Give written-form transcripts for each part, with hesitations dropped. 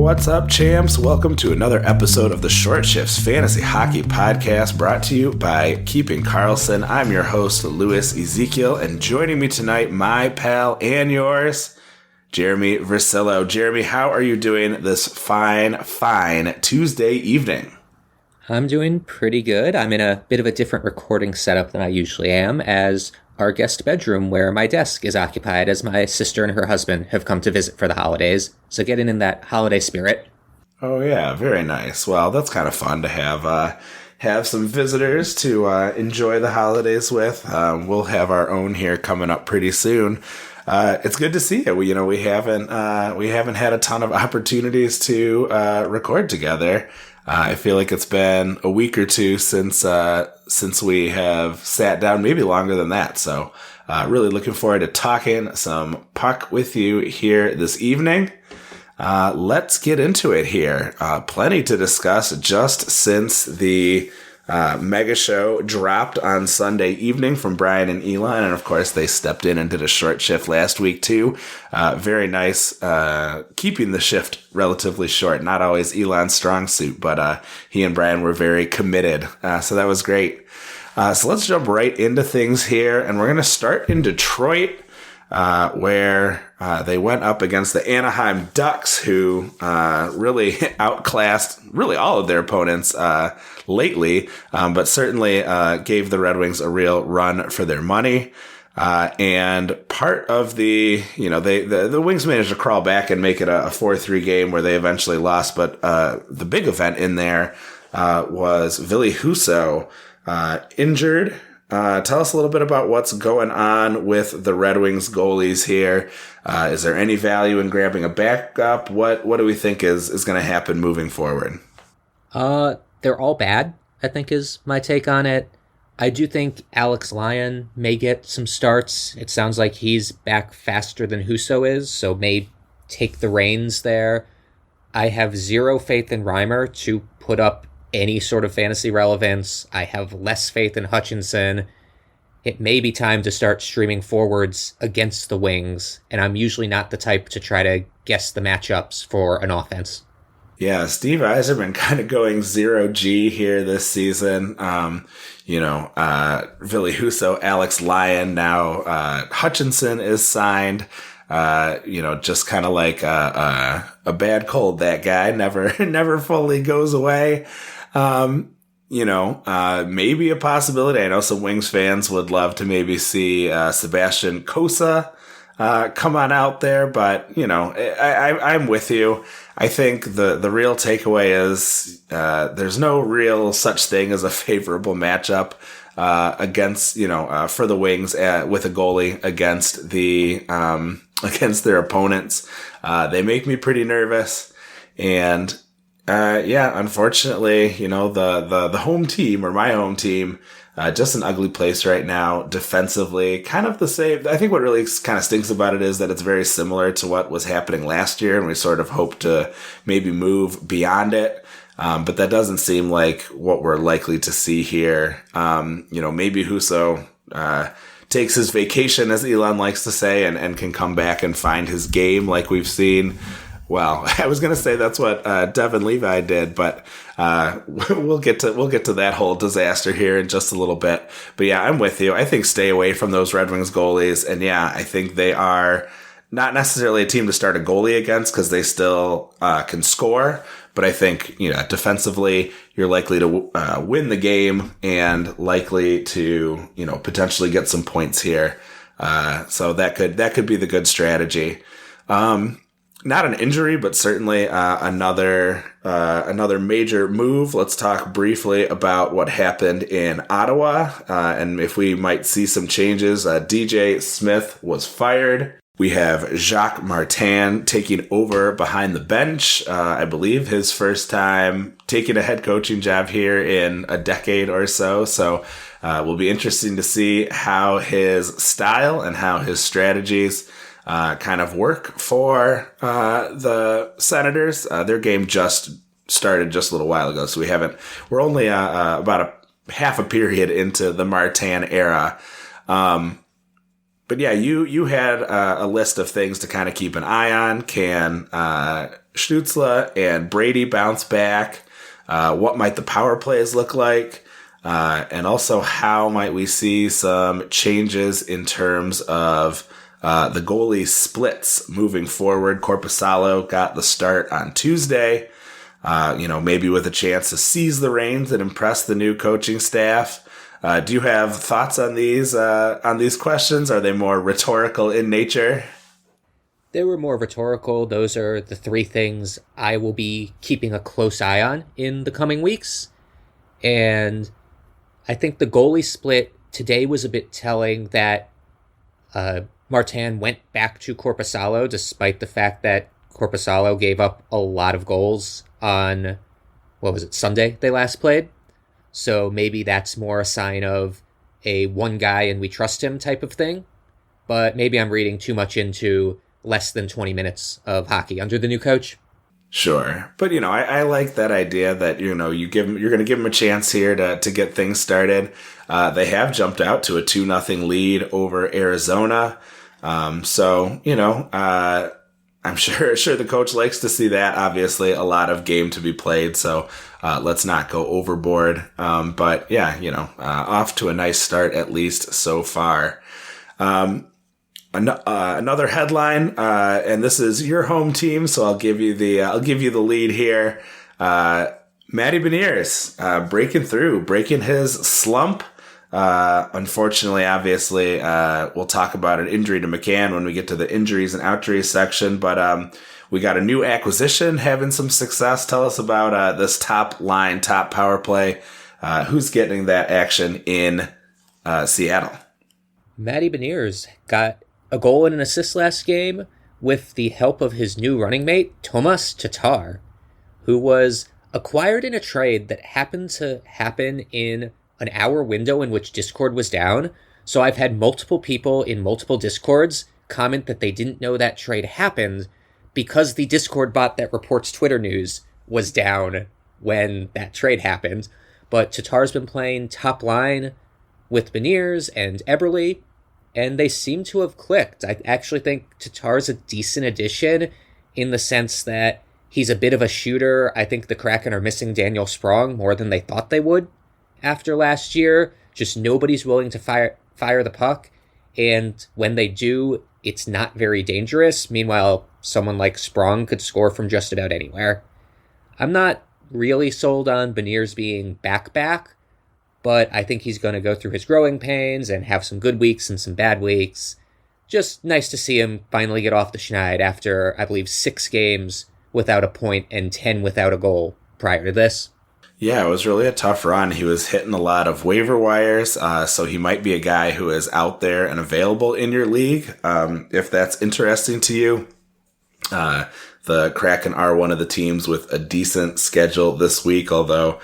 What's up, champs? Welcome to another episode of the Short Shifts Fantasy Hockey Podcast, brought to you by Keeping Karlsson. I'm your host, Louis Ezekiel, and joining me tonight, my pal and yours, Jeremy Versillo. Jeremy, how are you doing this fine Tuesday evening? I'm doing pretty good. I'm in a bit of a different recording setup than I usually am, as our guest bedroom where my desk is occupied, as my sister and her husband have come to visit for the holidays. So getting in that holiday spirit. Oh yeah, very nice. Well, that's kind of fun to have some visitors to enjoy the holidays with. We'll have our own here coming up pretty soon. It's good to see you. We haven't had a ton of opportunities to record together. I feel like it's been a week or two since we have sat down, maybe longer than that. So, really looking forward to talking some puck with you here this evening. Let's get into it here. Plenty to discuss just since the mega show dropped on Sunday evening from Brian and Elon. And of course, they stepped in and did a short shift last week too. Very nice, keeping the shift relatively short. Not always Elon's strong suit, but he and Brian were very committed. So that was great. So let's jump right into things here. And we're going to start in Detroit, where they went up against the Anaheim Ducks, who really outclassed really all of their opponents lately, but certainly gave the Red Wings a real run for their money. And part of the Wings managed to crawl back and make it a 4-3 game where they eventually lost. But the big event in there was Ville Husso injured. Tell us a little bit about what's going on with the Red Wings goalies here. Is there any value in grabbing a backup? What do we think is going to happen moving forward? They're all bad, I think, is my take on it. I do think Alex Lyon may get some starts. It sounds like he's back faster than Husso is, so may take the reins there. I have zero faith in Reimer to put up any sort of fantasy relevance. I have less faith in Hutchinson. It may be time to start streaming forwards against the Wings, and I'm usually not the type to try to guess the matchups for an offense. Yeah, Steve Yzerman kind of going 0G here this season. Ville Husso, Alex Lyon, now Hutchinson is signed. Just kind of like a bad cold. That guy never fully goes away. Maybe a possibility. I know some Wings fans would love to maybe see Sebastian Cossa come on out there, but I'm with you. I think the real takeaway is there's no real such thing as a favorable matchup against for the Wings with a goalie against against their opponents. They make me pretty nervous, and unfortunately, the home team, or my home team, just an ugly place right now defensively. Kind of the same. I think what really kind of stinks about it is that it's very similar to what was happening last year, and we sort of hope to maybe move beyond it. But that doesn't seem like what we're likely to see here. Maybe Husso takes his vacation, as Elon likes to say, and can come back and find his game like we've seen. Well, I was going to say that's what Devin Levi did, but we'll get to that whole disaster here in just a little bit. But yeah, I'm with you. I think stay away from those Red Wings goalies, and yeah, I think they are not necessarily a team to start a goalie against because they still can score. But I think defensively, you're likely to win the game and likely to potentially get some points here. So that could be the good strategy. Not an injury, but certainly another major move. Let's talk briefly about what happened in Ottawa and if we might see some changes. DJ Smith was fired. We have Jacques Martin taking over behind the bench. I believe his first time taking a head coaching job here in a decade or so. So will be interesting to see how his style and how his strategies kind of work for the Senators. Their game just started just a little while ago, so we're only about a half a period into the Martin era. But yeah, you had a list of things to kind of keep an eye on. Can Stützle and Brady bounce back? What might the power plays look like? And also, how might we see some changes in terms of the goalie splits moving forward? Korpisalo got the start on Tuesday, maybe with a chance to seize the reins and impress the new coaching staff. Do you have thoughts on these questions? Are they more rhetorical in nature? They were more rhetorical. Those are the three things I will be keeping a close eye on in the coming weeks. And I think the goalie split today was a bit telling that Martin went back to Korpisalo, despite the fact that Korpisalo gave up a lot of goals on, Sunday they last played. So maybe that's more a sign of a one guy and we trust him type of thing. But maybe I'm reading too much into less than 20 minutes of hockey under the new coach. Sure. But, I like that idea that, you're going to give him a chance here to get things started. They have jumped out to a 2-0 lead over Arizona. I'm sure the coach likes to see that. Obviously, a lot of game to be played, so let's not go overboard. But yeah, off to a nice start at least so far. Another headline, and this is your home team, so I'll give you the lead here. Matty Beniers breaking his slump. Unfortunately, obviously, we'll talk about an injury to McCann when we get to the injuries and outjuries section, but we got a new acquisition having some success. Tell us about this top power play. Who's getting that action in Seattle? Matty Beniers got a goal and an assist last game with the help of his new running mate, Tomas Tatar, who was acquired in a trade that happened to happen in an hour window in which Discord was down. So I've had multiple people in multiple Discords comment that they didn't know that trade happened because the Discord bot that reports Twitter news was down when that trade happened. But Tatar's been playing top line with Beniers and Eberle, and they seem to have clicked. I actually think Tatar's a decent addition in the sense that he's a bit of a shooter. I think the Kraken are missing Daniel Sprong more than they thought they would after last year. Just nobody's willing to fire the puck, and when they do, it's not very dangerous. Meanwhile, someone like Sprong could score from just about anywhere. I'm not really sold on Beniers being back, but I think he's going to go through his growing pains and have some good weeks and some bad weeks. Just nice to see him finally get off the schneid after, I believe, 6 games without a point and 10 without a goal prior to this. Yeah, it was really a tough run. He was hitting a lot of waiver wires, so he might be a guy who is out there and available in your league, if that's interesting to you. The Kraken are one of the teams with a decent schedule this week, although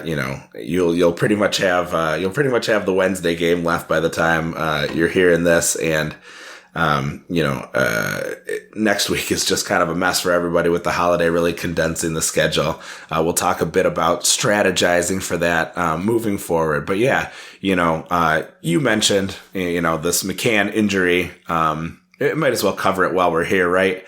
you'll pretty much have the Wednesday game left by the time you're hearing this, and next week is just kind of a mess for everybody with the holiday really condensing the schedule. We'll talk a bit about strategizing for that moving forward. But yeah, you mentioned this McCann injury. It might as well cover it while we're here, right?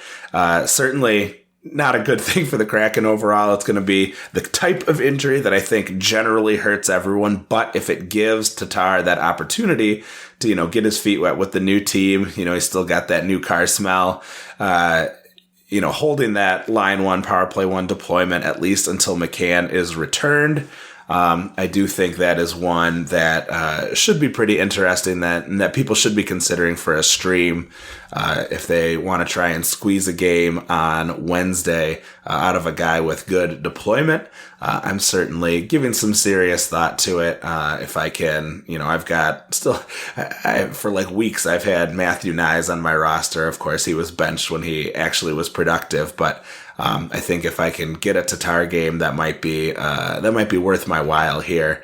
Certainly not a good thing for the Kraken overall. It's going to be the type of injury that I think generally hurts everyone. But if it gives Tatar that opportunity to, get his feet wet with the new team, he's still got that new car smell, holding that line 1, power play 1 deployment, at least until McCann is returned. I do think that is one that should be pretty interesting that people should be considering for a stream if they want to try and squeeze a game on Wednesday out of a guy with good deployment. I'm certainly giving some serious thought to it. If I can, I've got for like weeks, I've had Matthew Nyes on my roster. Of course, he was benched when he actually was productive, but I think if I can get a Tatar game, that might be worth my while here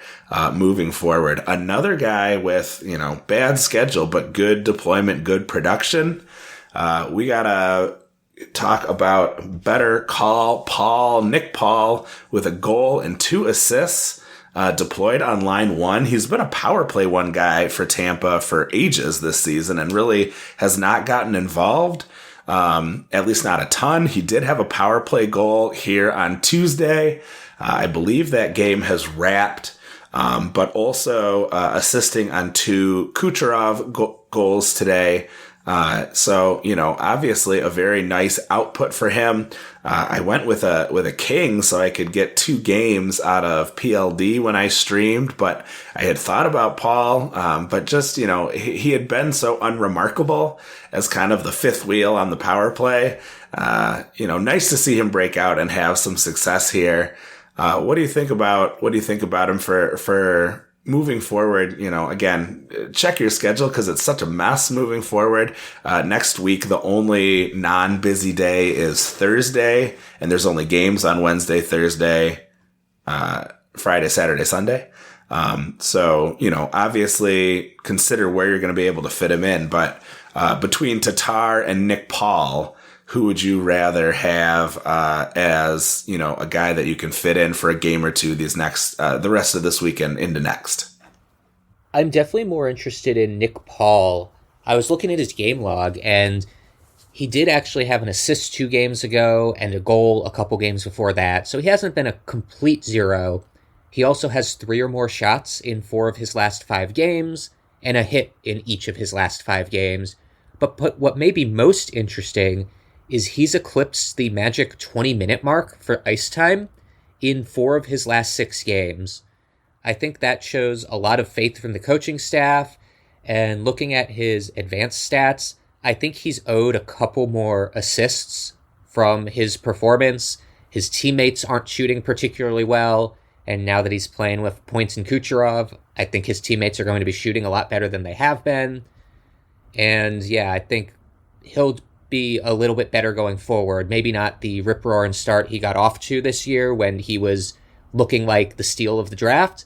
moving forward. Another guy with bad schedule but good deployment, good production. We gotta talk about Better Call Paul, Nick Paul, with a goal and 2 assists. deployed on line one. He's been a power play one guy for Tampa for ages this season and really has not gotten involved, at least not a ton. He did have a power play goal here on Tuesday. I believe that game has wrapped, but also assisting on 2 Kucherov goals today. So, obviously a very nice output for him. I went with a king so I could get 2 games out of PLD when I streamed, but I had thought about Paul, but just, he had been so unremarkable as kind of the fifth wheel on the power play. Nice to see him break out and have some success here. What do you think about him for moving forward? Again, check your schedule because it's such a mess moving forward. Next week, the only non-busy day is Thursday, and there's only games on Wednesday, Thursday, Friday, Saturday, Sunday. So, obviously consider where you're going to be able to fit him in. But between Tatar and Nick Paul, who would you rather have as, a guy that you can fit in for a game or two the rest of this weekend into next? I'm definitely more interested in Nick Paul. I was looking at his game log, and he did actually have an assist 2 games ago and a goal a couple games before that. So he hasn't been a complete zero. He also has 3 or more shots in 4 of his last 5 games and a hit in each of his last 5 games. But what may be most interesting is he's eclipsed the magic 20-minute mark for ice time in 4 of his last 6 games. I think that shows a lot of faith from the coaching staff, and looking at his advanced stats, I think he's owed a couple more assists from his performance. His teammates aren't shooting particularly well, and now that he's playing with Points and Kucherov, I think his teammates are going to be shooting a lot better than they have been. And yeah, I think he'll be a little bit better going forward. Maybe not the rip-roaring start he got off to this year when he was looking like the steal of the draft,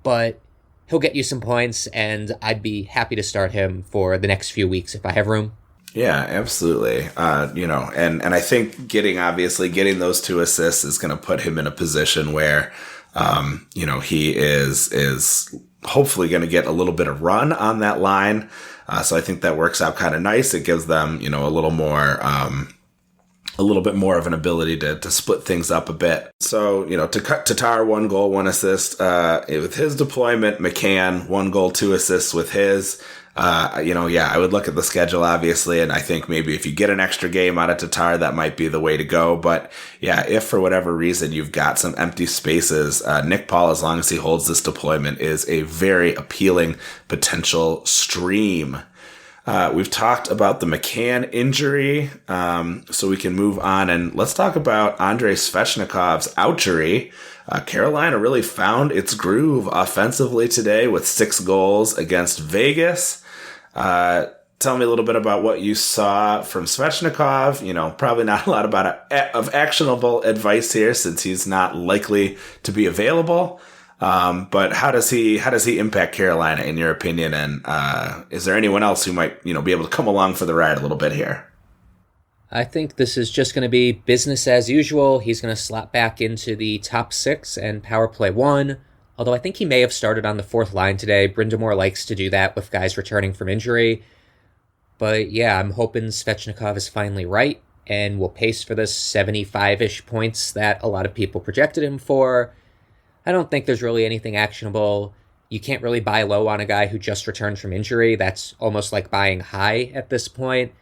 but he'll get you some points, and I'd be happy to start him for the next few weeks if I have room. Yeah, absolutely. And I think getting those 2 assists is going to put him in a position where, he is hopefully going to get a little bit of run on that line. So I think that works out kind of nice. It gives them, a little bit more of an ability to split things up a bit. So, to cut Tatar 1 goal, 1 assist, with his deployment, McCann 1 goal, 2 assists with his, I would look at the schedule, obviously, and I think maybe if you get an extra game out of Tatar, that might be the way to go. But yeah, if for whatever reason you've got some empty spaces, Nick Paul, as long as he holds this deployment, is a very appealing potential stream. We've talked about the McCann injury, so we can move on, and let's talk about Andrei Svechnikov's ouchery. Carolina really found its groove offensively today with 6 goals against Vegas. Tell me a little bit about what you saw from Svechnikov. Probably not a lot of actionable advice here since he's not likely to be available. But how does he impact Carolina in your opinion? And is there anyone else who might be able to come along for the ride a little bit here? I think this is just going to be business as usual. He's going to slot back into the top 6 and power play 1. Although I think he may have started on the 4th line today. Brindamore likes to do that with guys returning from injury. But yeah, I'm hoping Svechnikov is finally right and will pace for the 75-ish points that a lot of people projected him for. I don't think there's really anything actionable. You can't really buy low on a guy who just returned from injury. That's almost like buying high at this point.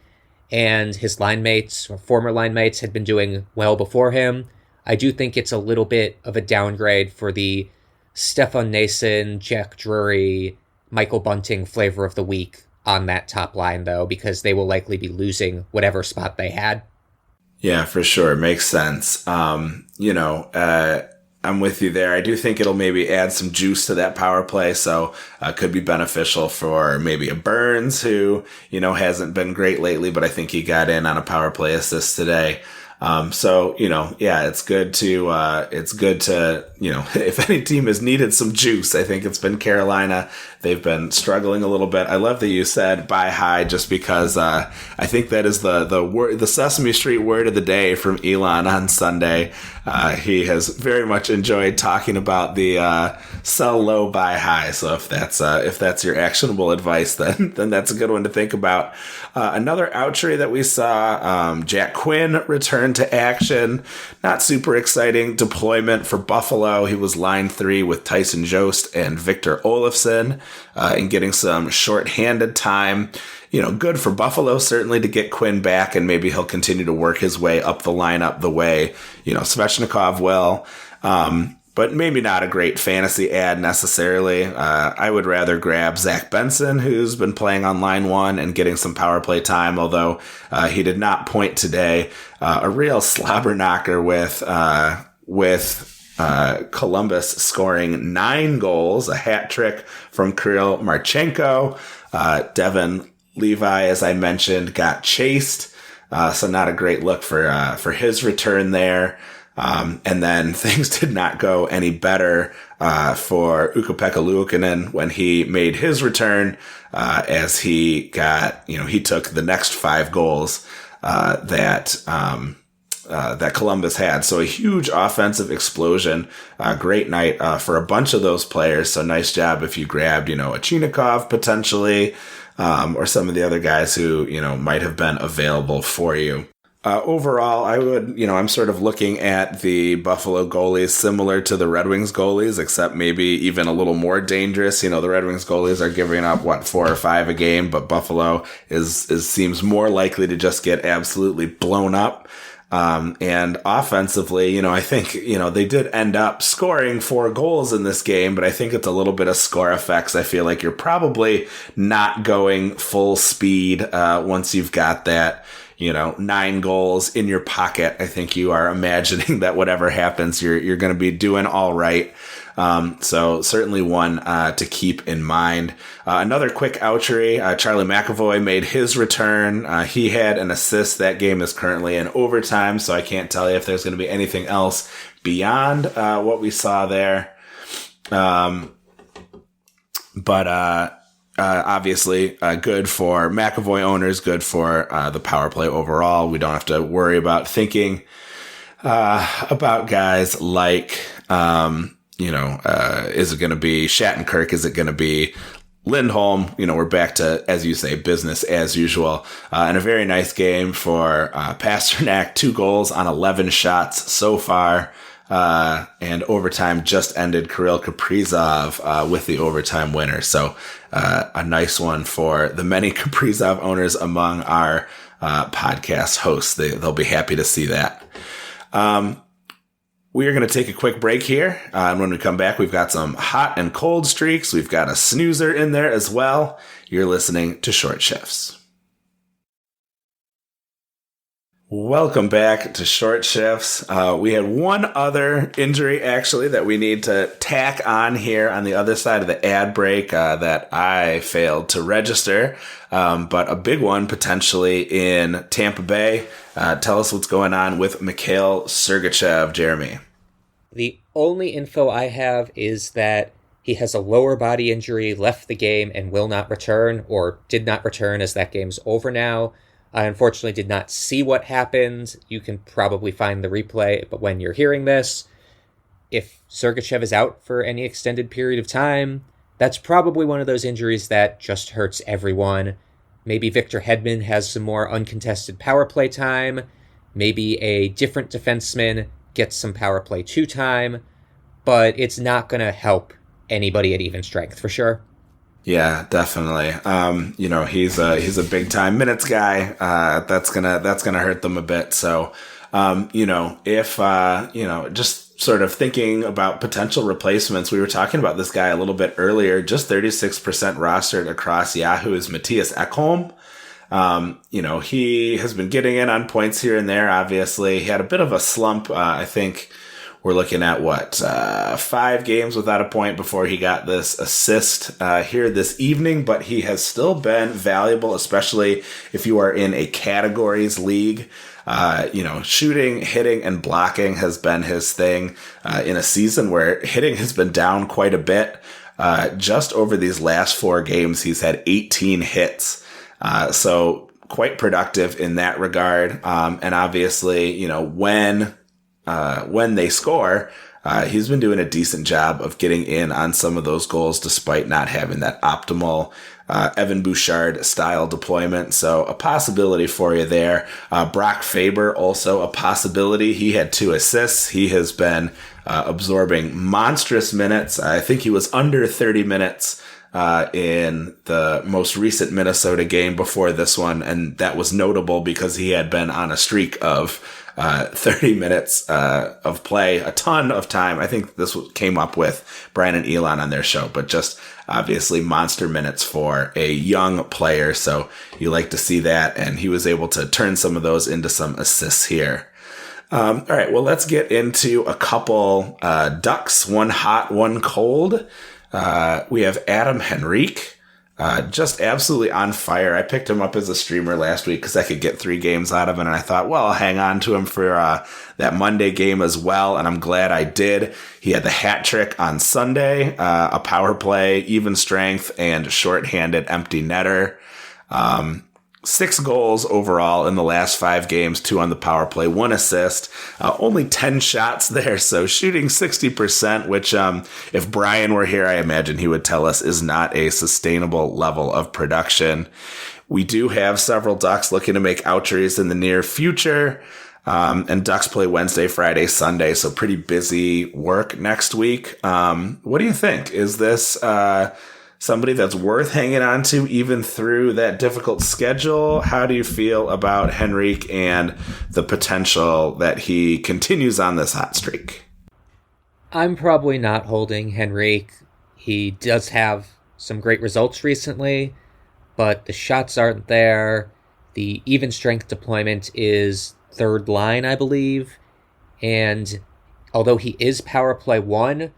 And his line mates, or former line mates, had been doing well before him. I do think it's a little bit of a downgrade for the Stefan Nason, Jack Drury, Michael Bunting flavor of the week on that top line, though, because they will likely be losing whatever spot they had. Yeah, for sure. Makes sense. I'm with you there. I do think it'll maybe add some juice to that power play. So could be beneficial for maybe a Burns who, hasn't been great lately, but I think he got in on a power play assist today. It's good to, if any team has needed some juice, I think it's been Carolina they've been struggling a little bit. I love that you said buy high, just because I think that is the Sesame Street word of the day from Elon on Sunday. He has very much enjoyed talking about the sell low, buy high. So if that's your actionable advice, then that's a good one to think about. Another outry that we saw, Jack Quinn returned to action. Not super exciting deployment for Buffalo. He was line 3 with Tyson Jost and Victor Olofsson, and getting some shorthanded time. Good for Buffalo, certainly, to get Quinn back, and maybe he'll continue to work his way up the lineup the way, Svechnikov will. But maybe not a great fantasy ad necessarily. I would rather grab Zach Benson, who's been playing on line 1 and getting some power play time, although he did not point today. A real slobber knocker with Columbus scoring 9 goals, a hat trick from Kirill Marchenko. Devin Levi, as I mentioned, got chased, so not a great look for his return there. And then things did not go any better for Ukko-Pekka Luukkonen when he made his return, as he got, he took the next 5 goals that Columbus had. So a huge offensive explosion. Great night for a bunch of those players. So nice job if you grabbed, a Chinikov potentially, or some of the other guys who, might have been available for you. Overall, I'm sort of looking at the Buffalo goalies similar to the Red Wings goalies, except maybe even a little more dangerous. The Red Wings goalies are giving up, 4 or 5 a game, but Buffalo seems more likely to just get absolutely blown up. And offensively, I think, they did end up scoring 4 goals in this game, but I think it's a little bit of score effects. I feel like you're probably not going full speed, once you've got that, 9 goals in your pocket. I think you are imagining that whatever happens, you're going to be doing all right. So certainly one to keep in mind. Another quick outry, Charlie McAvoy made his return. He had an assist. That game is currently in overtime, so I can't tell you if there's going to be anything else beyond what we saw there. But obviously, good for McAvoy owners, good for the power play overall. We don't have to worry about thinking about guys like, is it going to be Shattenkirk? Is it going to be Lindholm? We're back to, as you say, business as usual. And a very nice game for Pasternak, 2 goals on 11 shots so far. And overtime just ended. Kirill Kaprizov with the overtime winner. So a nice one for the many Kaprizov owners among our podcast hosts. They'll be happy to see that. We are going to take a quick break here. And when we come back, we've got some hot and cold streaks. We've got a snoozer in there as well. You're listening to Short Shifts. Welcome back to Short Shifts. We had one other injury, actually, that we need to tack on here on the other side of the ad break that I failed to register, but a big one potentially in Tampa Bay. Tell us what's going on with Mikhail Sergachev, Jeremy. The only info I have is that he has a lower body injury, left the game, and will not return, or did not return as that game's over now. I unfortunately did not see what happened. You can probably find the replay, but when you're hearing this, if Sergachev is out for any extended period of time, that's probably one of those injuries that just hurts everyone. Maybe Victor Hedman has some more uncontested power play time. Maybe a different defenseman gets some power play 2 time, but it's not going to help anybody at even strength for sure. Yeah, definitely. He's a big time minutes guy. That's gonna hurt them a bit. So, just sort of thinking about potential replacements, we were talking about this guy a little bit earlier, just 36% rostered across Yahoo is Matthias Ekholm. He has been getting in on points here and there. Obviously, he had a bit of a slump. I think we're looking at 5 games without a point before he got this assist here this evening, but he has still been valuable, especially if you are in a categories league. Shooting, hitting, and blocking has been his thing in a season where hitting has been down quite a bit. just over these last 4 games, he's had 18 hits. So quite productive in that regard. And obviously, you know, when they score, he's been doing a decent job of getting in on some of those goals despite not having that optimal Evan Bouchard style deployment. So a possibility for you there. Brock Faber, also a possibility. He had 2 assists. He has been absorbing monstrous minutes. I think he was under 30 minutes in the most recent Minnesota game before this one. And that was notable because he had been on a streak of 30 minutes of play, a ton of time. I think this came up with Brian and Elon on their show, but just obviously monster minutes for a young player. So you like to see that. And he was able to turn some of those into some assists here. All right, well, let's get into a couple Ducks, one hot, one cold. We have Adam Henrique. Just absolutely on fire. I picked him up as a streamer last week because I could get 3 games out of him, and I thought, well, I'll hang on to him for that Monday game as well, and I'm glad I did. He had the hat trick on Sunday, a power play, even strength, and shorthanded empty netter. 6 goals overall in the last 5 games, 2 on the power play, 1 assist, only 10 shots there. So shooting 60%, which if Brian were here, I imagine he would tell us is not a sustainable level of production. We do have several Ducks looking to make outries in the near future. And Ducks play Wednesday, Friday, Sunday. So pretty busy work next week. What do you think? Is this somebody that's worth hanging on to even through that difficult schedule? How do you feel about Henrique and the potential that he continues on this hot streak? I'm probably not holding Henrique. He does have some great results recently, but the shots aren't there. The even strength deployment is 3rd line, I believe. And although he is power play 1,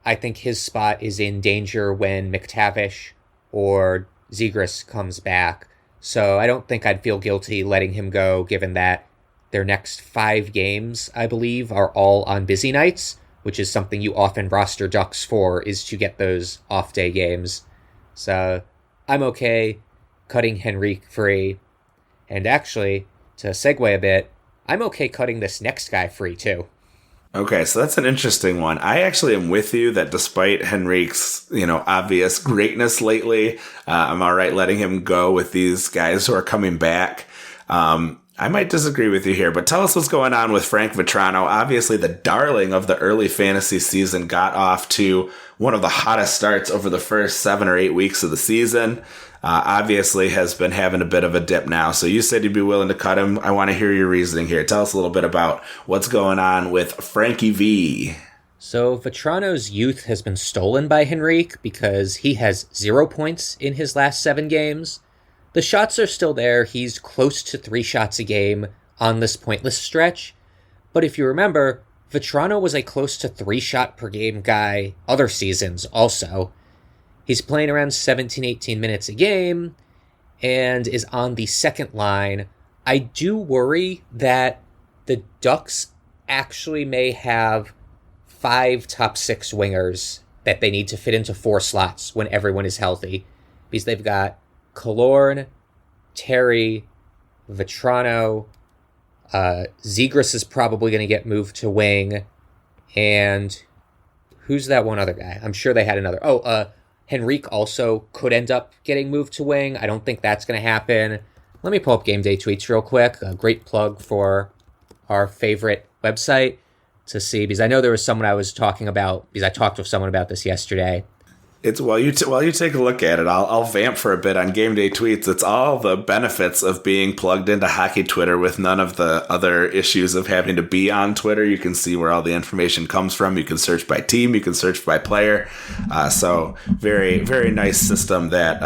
I think his spot is in danger when McTavish or Zegras comes back. So I don't think I'd feel guilty letting him go, given that their next 5 games, I believe, are all on busy nights, which is something you often roster Ducks for, is to get those off-day games. So I'm okay cutting Henrique free. And actually, to segue a bit, I'm okay cutting this next guy free, too. Okay, so that's an interesting one. I actually am with you that despite Henrique's, obvious greatness lately, I'm all right letting him go with these guys who are coming back. I might disagree with you here, but tell us what's going on with Frank Vatrano. Obviously, the darling of the early fantasy season got off to one of the hottest starts over the first 7 or 8 weeks of the season. Obviously has been having a bit of a dip now. So you said you'd be willing to cut him. I want to hear your reasoning here. Tell us a little bit about what's going on with Frankie V. So Vatrano's youth has been stolen by Henrique because he has 0 points in his last 7 games. The shots are still there. He's close to 3 shots a game on this pointless stretch. But if you remember, Vatrano was a close to 3 shot per game guy other seasons also. He's playing around 17, 18 minutes a game and is on the 2nd line. I do worry that the Ducks actually may have 5 top 6 wingers that they need to fit into 4 slots when everyone is healthy. Because they've got Killorn, Terry, Vatrano, Zegras is probably going to get moved to wing, and who's that one other guy? I'm sure they had another. Henrique also could end up getting moved to wing. I don't think that's going to happen. Let me pull up Game Day Tweets real quick. A great plug for our favorite website to see, because I know there was someone I was talking about, because I talked with someone about this yesterday. It's while you take a look at it, I'll vamp for a bit on Game Day Tweets. It's all the benefits of being plugged into hockey Twitter with none of the other issues of having to be on Twitter. You can see where all the information comes from. You can search by team. You can search by player. So very, very nice system that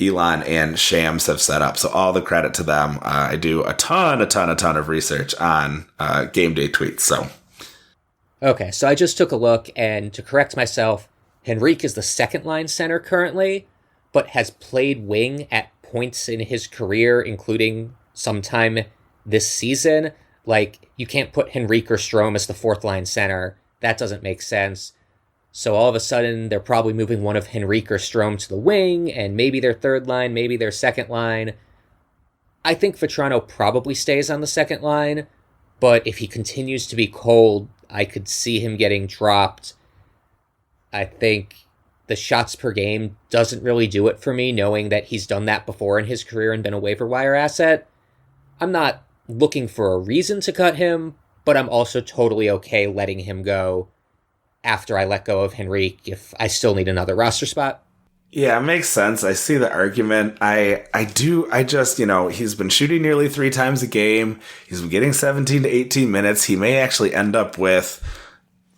Elon and Shams have set up. So all the credit to them. I do a ton of research on Game Day Tweets. So okay, so I just took a look, and to correct myself, Henrique is the 2nd line center currently, but has played wing at points in his career, including sometime this season. Like, you can't put Henrique or Strome as the 4th line center. That doesn't make sense. So all of a sudden, they're probably moving one of Henrique or Strome to the wing, and maybe their third line, maybe their second line. I think Vatrano probably stays on the second line, but if he continues to be cold, I could see him getting dropped. I think the shots per game doesn't really do it for me, knowing that he's done that before in his career and been a waiver wire asset. I'm not looking for a reason to cut him, but I'm also totally okay letting him go after I let go of Henrique if I still need another roster spot. Yeah, it makes sense. I see the argument. I just, he's been shooting nearly 3 times a game. He's been getting 17 to 18 minutes. He may actually end up with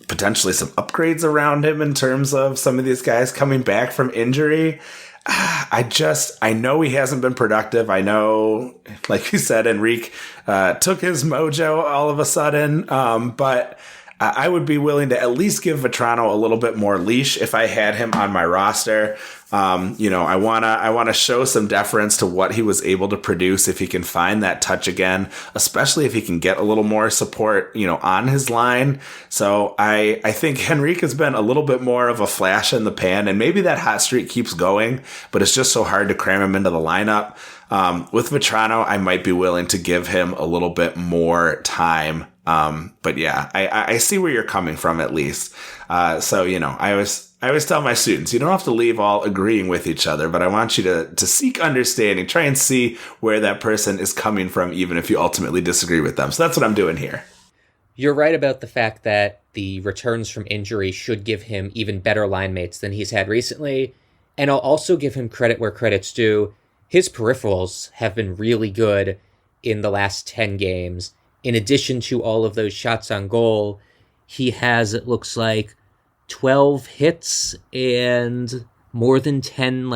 potentially some upgrades around him in terms of some of these guys coming back from injury. I know he hasn't been productive. I know, like you said, Henrique took his mojo all of a sudden, but I would be willing to at least give Vatrano a little bit more leash if I had him on my roster. I wanna show some deference to what he was able to produce if he can find that touch again, especially if he can get a little more support, on his line. So I think Henrique has been a little bit more of a flash in the pan, and maybe that hot streak keeps going, but it's just so hard to cram him into the lineup. With Vatrano, I might be willing to give him a little bit more time. But yeah, I see where you're coming from at least. I always tell my students, you don't have to leave all agreeing with each other, but I want you to seek understanding, try and see where that person is coming from, even if you ultimately disagree with them. So that's what I'm doing here. You're right about the fact that the returns from injury should give him even better line mates than he's had recently. And I'll also give him credit where credit's due. His peripherals have been really good in the last 10 games. In addition to all of those shots on goal, he has, it looks like, 12 hits and more than 10,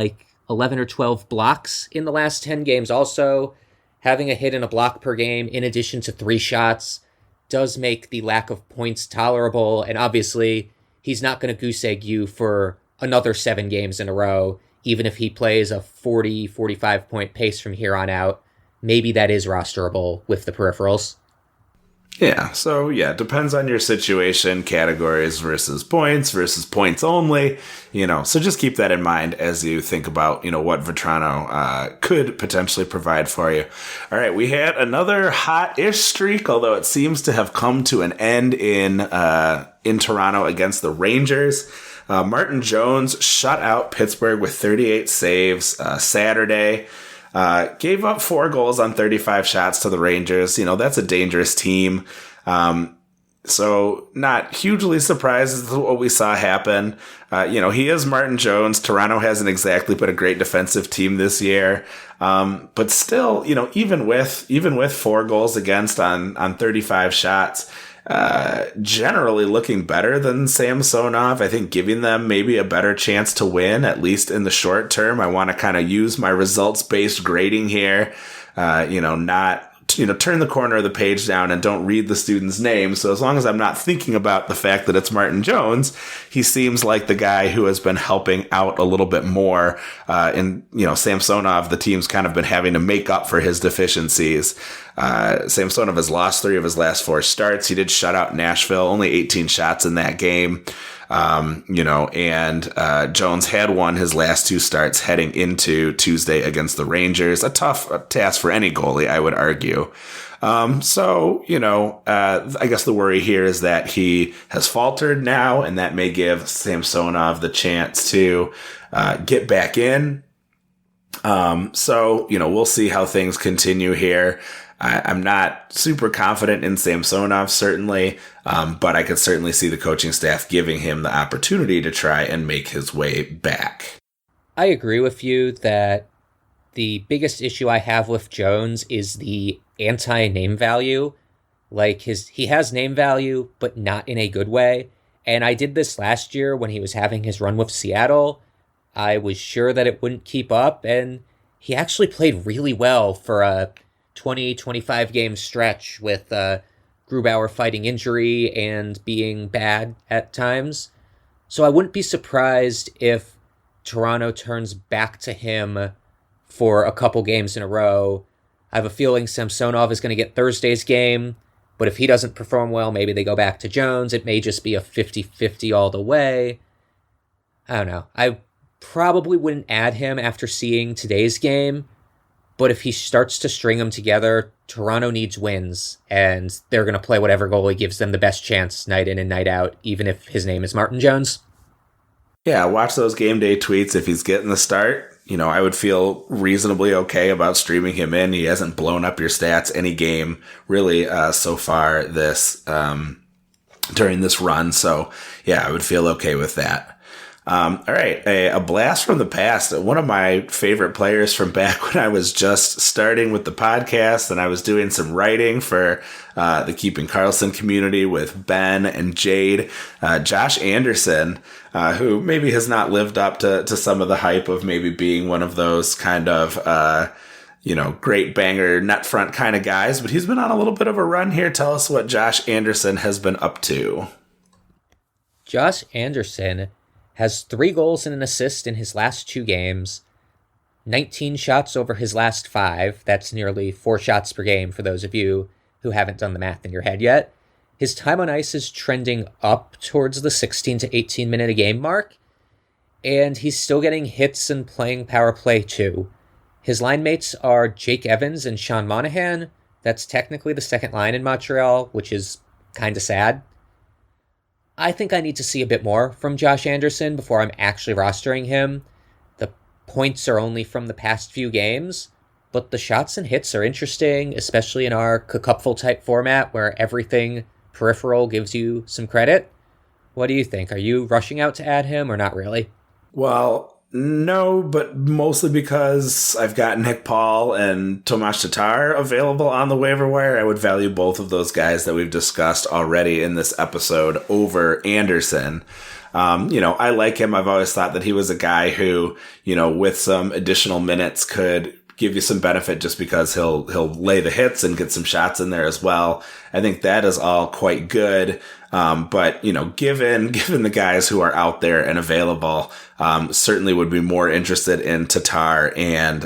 11 or 12 blocks in the last 10 games. Also, having a hit and a block per game in addition to 3 shots does make the lack of points tolerable. And obviously, he's not going to goose egg you for another 7 games in a row, even if he plays a 40, 45 point pace from here on out. Maybe that is rosterable with the peripherals. Yeah, so depends on your situation, categories versus points only, so just keep that in mind as you think about, what Vatrano could potentially provide for you. All right, we had another hot-ish streak, although it seems to have come to an end in Toronto against the Rangers. Martin Jones shut out Pittsburgh with 38 saves Saturday. Gave up 4 goals on 35 shots to the Rangers. That's a dangerous team. So not hugely surprised at what we saw happen. He is Martin Jones. Toronto hasn't exactly been a great defensive team this year. But still, even with 4 goals against on 35 shots, generally looking better than Samsonov. I think giving them maybe a better chance to win, at least in the short term. I want to kind of use my results-based grading here, not turn the corner of the page down and don't read the student's name. So as long as I'm not thinking about the fact that it's Martin Jones, he seems like the guy who has been helping out a little bit more. Samsonov, the team's kind of been having to make up for his deficiencies. Samsonov has lost 3 of his last 4 starts. He did shut out Nashville, only 18 shots in that game. Jones had won his last 2 starts heading into Tuesday against the Rangers. A tough task for any goalie, I would argue. I guess the worry here is that he has faltered now, and that may give Samsonov the chance to get back in. We'll see how things continue here. I'm not super confident in Samsonov, certainly, but I could certainly see the coaching staff giving him the opportunity to try and make his way back. I agree with you that the biggest issue I have with Jones is the anti-name value. He has name value, but not in a good way. And I did this last year when he was having his run with Seattle. I was sure that it wouldn't keep up, and he actually played really well for a 20-25 game stretch with Grubauer fighting injury and being bad at times. So I wouldn't be surprised if Toronto turns back to him for a couple games in a row. I have a feeling Samsonov is going to get Thursday's game, but if he doesn't perform well, maybe they go back to Jones. It may just be a 50-50 all the way. I don't know. I probably wouldn't add him after seeing today's game, but if he starts to string them together, Toronto needs wins, and they're going to play whatever goalie gives them the best chance night in and night out, even if his name is Martin Jones. Yeah, watch those game day tweets. If he's getting the start, I would feel reasonably okay about streaming him in. He hasn't blown up your stats any game really so far this during this run. So yeah, I would feel okay with that. All right, a blast from the past. One of my favorite players from back when I was just starting with the podcast and I was doing some writing for the Keeping Karlsson community with Ben and Jade, Josh Anderson, who maybe has not lived up to some of the hype of maybe being one of those kind of, great banger net front kind of guys, but he's been on a little bit of a run here. Tell us what Josh Anderson has been up to. Josh Anderson has 3 goals and an assist in his last 2 games, 19 shots over his last 5. That's nearly 4 shots per game for those of you who haven't done the math in your head yet. His time on ice is trending up towards the 16 to 18 minute a game mark, and he's still getting hits and playing power play too. His line mates are Jake Evans and Sean Monahan. That's technically the second line in Montreal, which is kind of sad. I think I need to see a bit more from Josh Anderson before I'm actually rostering him. The points are only from the past few games, but the shots and hits are interesting, especially in our cupful type format where everything peripheral gives you some credit. What do you think? Are you rushing out to add him or not really? Well, no, but mostly because I've got Nick Paul and Tomas Tatar available on the waiver wire. I would value both of those guys that we've discussed already in this episode over Anderson. I like him. I've always thought that he was a guy who, with some additional minutes could give you some benefit just because he'll lay the hits and get some shots in there as well. I think that is all quite good. But given the guys who are out there and available, certainly would be more interested in Tatar and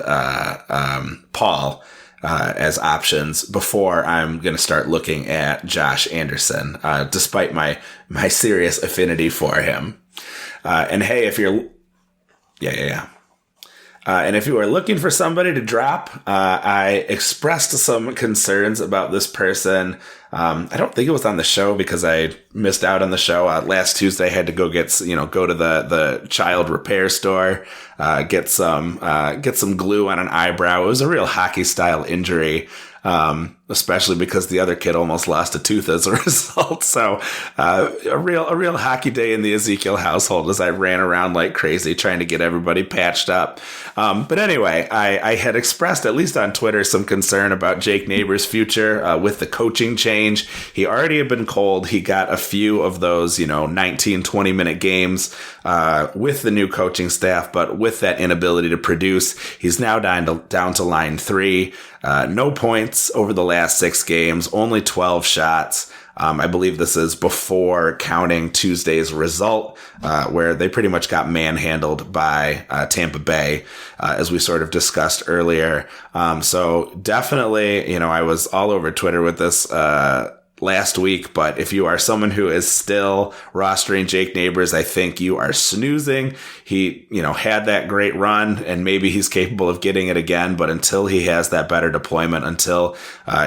Paul as options before I'm going to start looking at Josh Anderson, despite my serious affinity for him. And hey, if you're, and if you are looking for somebody to drop, I expressed some concerns about this person. I don't think it was on the show because I missed out on the show. Last Tuesday, I had to go go to the child repair store, get some glue on an eyebrow. It was a real hockey style injury. Especially because the other kid almost lost a tooth as a result. So, a real hockey day in the Ezekiel household as I ran around like crazy trying to get everybody patched up. But anyway, I had expressed, at least on Twitter, some concern about Jake Neighbors' future, with the coaching change. He already had been cold. He got a few of those, 19, 20 minute games, with the new coaching staff, but with that inability to produce, he's now down to line 3. No points over the last 6 games, only 12 shots. I believe this is before counting Tuesday's result, where they pretty much got manhandled by Tampa Bay, as we sort of discussed earlier. So definitely, I was all over Twitter with this last week, but if you are someone who is still rostering Jake Neighbors, I think you are snoozing. He, had that great run and maybe he's capable of getting it again, but until he has that better deployment, until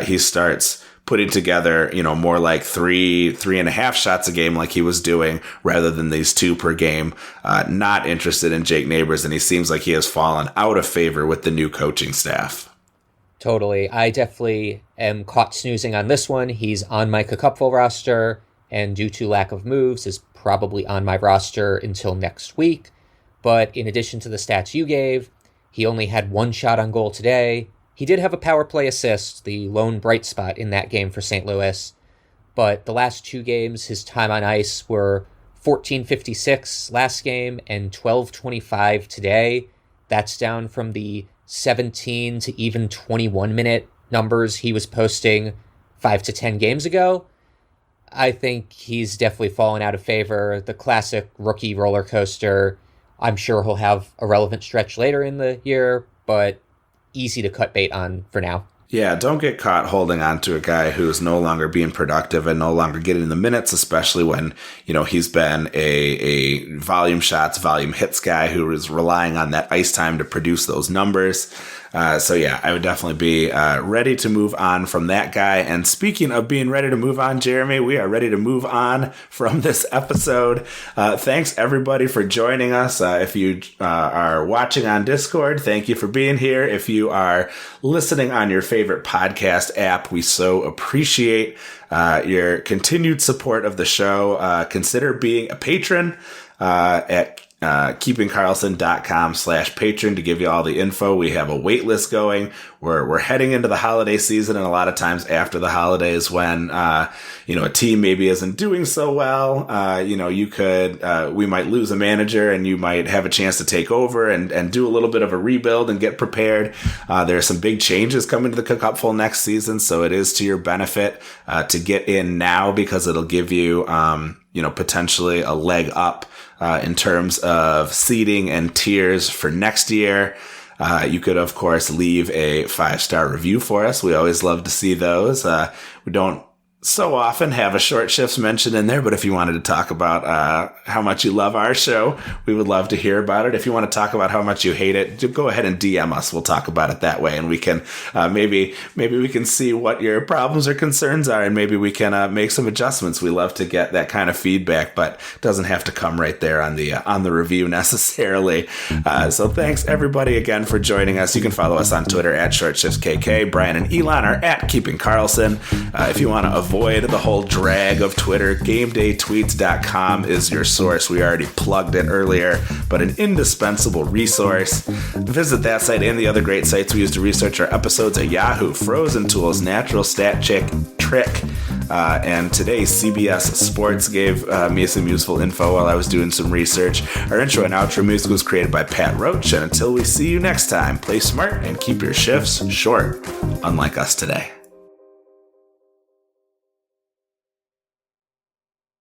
he starts putting together, more like 3.5 shots a game like he was doing rather than these 2 per game, not interested in Jake Neighbors, and he seems like he has fallen out of favor with the new coaching staff. Totally. I definitely am caught snoozing on this one. He's on my cupful roster, and due to lack of moves, is probably on my roster until next week. But in addition to the stats you gave, he only had 1 shot on goal today. He did have a power play assist, the lone bright spot in that game for St. Louis. But the last 2 games, his time on ice were 14:56 last game and 12:25 today. That's down from the 17 to even 21 minute numbers he was posting 5 to 10 games ago. I think he's definitely fallen out of favor. The classic rookie roller coaster. I'm sure he'll have a relevant stretch later in the year, but easy to cut bait on for now. Yeah, don't get caught holding on to a guy who is no longer being productive and no longer getting the minutes, especially when, he's been a volume shots, volume hits guy who is relying on that ice time to produce those numbers. So yeah, I would definitely be ready to move on from that guy. And speaking of being ready to move on, Jeremy, we are ready to move on from this episode. Thanks everybody for joining us. If you are watching on Discord, thank you for being here. If you are listening on your favorite podcast app, we so appreciate your continued support of the show. Consider being a patron at keepingkarlsson.com/patron to give you all the info. We have a wait list going. We're heading into the holiday season, and a lot of times after the holidays when, a team maybe isn't doing so well, we might lose a manager and you might have a chance to take over and do a little bit of a rebuild and get prepared. There are some big changes coming to the Cupful next season, so it is to your benefit to get in now because it'll give you, potentially a leg up in terms of seeding and tiers for next year. You could, of course, leave a 5-star review for us. We always love to see those. We don't so often have a short shifts mentioned in there, but if you wanted to talk about how much you love our show, we would love to hear about it. If you want to talk about how much you hate it, go ahead and DM us. We'll talk about it that way, and we can maybe we can see what your problems or concerns are, and maybe we can make some adjustments. We love to get that kind of feedback, but it doesn't have to come right there on the review necessarily. So thanks everybody again for joining us. You can follow us on Twitter at ShortShiftsKK. Brian and Elon are at Keeping Karlsson. If you want to avoid the whole drag of Twitter, GameDayTweets.com is your source. We already plugged it earlier, but an indispensable resource. Visit that site and the other great sites we use to research our episodes at Yahoo, Frozen Tools, Natural Stat Trick, and today CBS Sports gave me some useful info while I was doing some research. Our intro and outro music was created by Pat Roach, and until we see you next time, play smart and keep your shifts short, unlike us today.